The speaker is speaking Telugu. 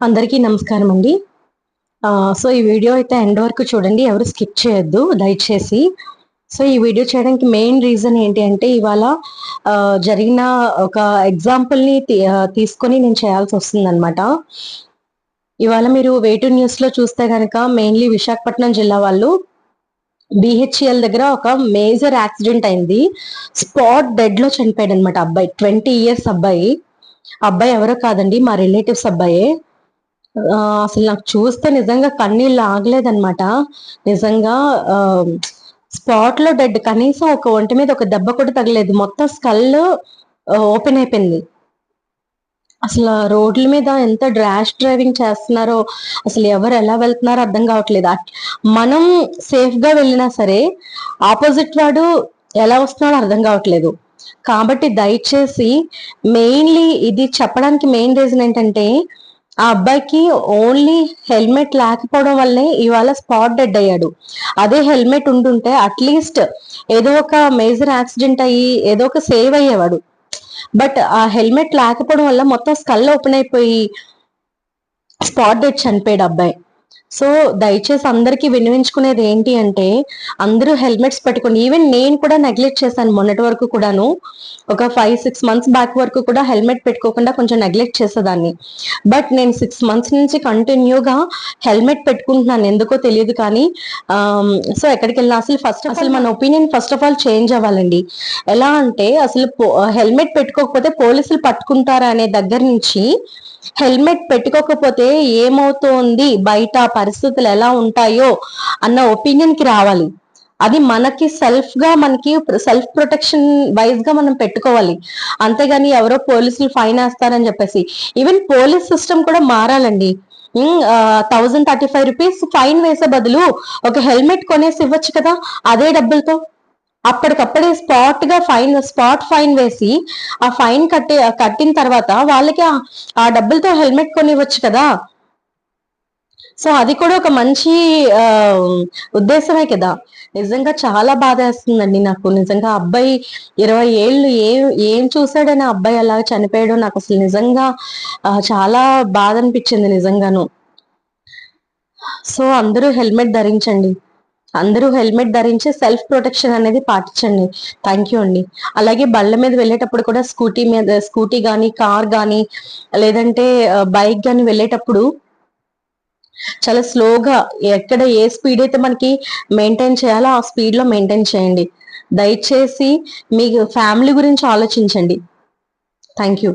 అందరికీ నమస్కారం అండి. సో ఈ వీడియో అయితే ఎండ్ వరకు చూడండి, ఎవరు స్కిప్ చేయొద్దు దయచేసి. సో ఈ వీడియో చేయడానికి మెయిన్ రీజన్ ఏంటి అంటే, ఇవాళ జరిగిన ఒక ఎగ్జాంపుల్ని తీసుకొని నేను చేయాల్సి వస్తుందన్నమాట. ఇవాళ మీరు వేటూ న్యూస్ లో చూస్తే కనుక మెయిన్లీ విశాఖపట్నం జిల్లా వాళ్ళు బిహెచ్ఎల్ దగ్గర ఒక మేజర్ యాక్సిడెంట్ అయింది. స్పాట్ డెడ్ లో చనిపోయాడు అనమాట అబ్బాయి. 20 years అబ్బాయి. అబ్బాయి ఎవరో కాదండి, మా రిలేటివ్స్ అబ్బాయే. అసలు నాకు చూస్తే నిజంగా కన్నీళ్ళు ఆగలేదన్నమాట. నిజంగా స్పాట్ లో డెడ్. కనీసం ఒక ఒంటి మీద ఒక దెబ్బ కూడా తగలేదు. మొత్తం స్కల్ ఓపెన్ అయిపోయింది. అసలు రోడ్ల మీద ఎంత ర్యాష్ డ్రైవింగ్ చేస్తున్నారో, అసలు ఎవరు ఎలా వెళ్తున్నారో అర్థం కావట్లేదు. మనం సేఫ్ గా వెళ్ళినా సరే ఆపోజిట్ వాడు ఎలా వస్తున్నాడో అర్థం కావట్లేదు. కాబట్టి దయచేసి మెయిన్లీ ఇది చెప్పడానికి మెయిన్ రీజన్ ఏంటంటే, ఆ అబ్బాయికి ఓన్లీ హెల్మెట్ లేకపోవడం వల్లే ఇవాళ స్పాట్ డెడ్ అయ్యాడు. అదే హెల్మెట్ ఉంటుంటే అట్లీస్ట్ ఏదో ఒక మేజర్ యాక్సిడెంట్ అయ్యి ఏదో ఒక సేవ్ అయ్యేవాడు. బట్ ఆ హెల్మెట్ లేకపోవడం వల్ల మొత్తం స్కల్ ఓపెన్ అయిపోయి స్పాట్ డెడ్ చనిపోయాడు అబ్బాయి. సో దయచేసి అందరికీ వినిపించుకునేది ఏంటి అంటే, అందరూ హెల్మెట్స్ పెట్టుకోండి. ఈవెన్ నేను కూడా నెగ్లెక్ట్ చేశాను మొన్నటి వరకు కూడాను. ఒక 5-6 months బ్యాక్ వరకు కూడా హెల్మెట్ పెట్టుకోకుండా కొంచెం నెగ్లెక్ట్ చేసేదాన్ని. బట్ నేను 6 months నుంచి కంటిన్యూగా హెల్మెట్ పెట్టుకుంటున్నాను, ఎందుకో తెలియదు కానీ. సో ఎక్కడికి వెళ్ళినా అసలు మన opinion first of all change అవ్వాలండి. ఎలా అంటే, అసలు హెల్మెట్ పెట్టుకోకపోతే పోలీసులు పట్టుకుంటారా అనే దగ్గర నుంచి, హెల్మెట్ పెట్టుకోకపోతే ఏమవుతోంది, బయట పరిస్థితులు ఎలా ఉంటాయో అన్న ఒపీనియన్ కి రావాలి. అది మనకి మనకి సెల్ఫ్ ప్రొటెక్షన్ వైజ్ గా మనం పెట్టుకోవాలి. అంతేగాని ఎవరో పోలీసులు ఫైన్ వేస్తారని చెప్పేసి. ఈవెన్ పోలీస్ సిస్టమ్ కూడా మారాలండి. 1035 rupees ఫైన్ వేసే బదులు ఒక హెల్మెట్ కొనేసి ఇవ్వచ్చు కదా అదే డబ్బులతో. అప్పటికప్పుడే స్పాట్ ఫైన్ వేసి ఆ ఫైన్ కట్టిన తర్వాత వాళ్ళకి ఆ డబ్బులతో హెల్మెట్ కొనివ్వచ్చు కదా. సో అది కూడా ఒక మంచి ఉద్దేశమే కదా. నిజంగా చాలా బాధ వేస్తుందండి నాకు. నిజంగా అబ్బాయి 20 ఏళ్ళు ఏం చూసాడని అబ్బాయి అలా చనిపోయాడో నాకు అసలు నిజంగా చాలా బాధ అనిపించింది నిజంగాను. సో అందరూ హెల్మెట్ ధరించండి. అందరూ హెల్మెట్ ధరించి సెల్ఫ్ ప్రొటెక్షన్ అనేది పాటించండి. థ్యాంక్ యూ అండి. అలాగే బళ్ళ మీద వెళ్ళేటప్పుడు కూడా స్కూటీ కానీ, కార్ కానీ, లేదంటే బైక్ కానీ వెళ్ళేటప్పుడు చాలా స్లోగా, ఎక్కడ ఏ స్పీడ్ అయితే మనకి మెయింటైన్ చేయాలో ఆ స్పీడ్ లో మెయింటైన్ చేయండి. దయచేసి మీ ఫ్యామిలీ గురించి ఆలోచించండి. Thank you.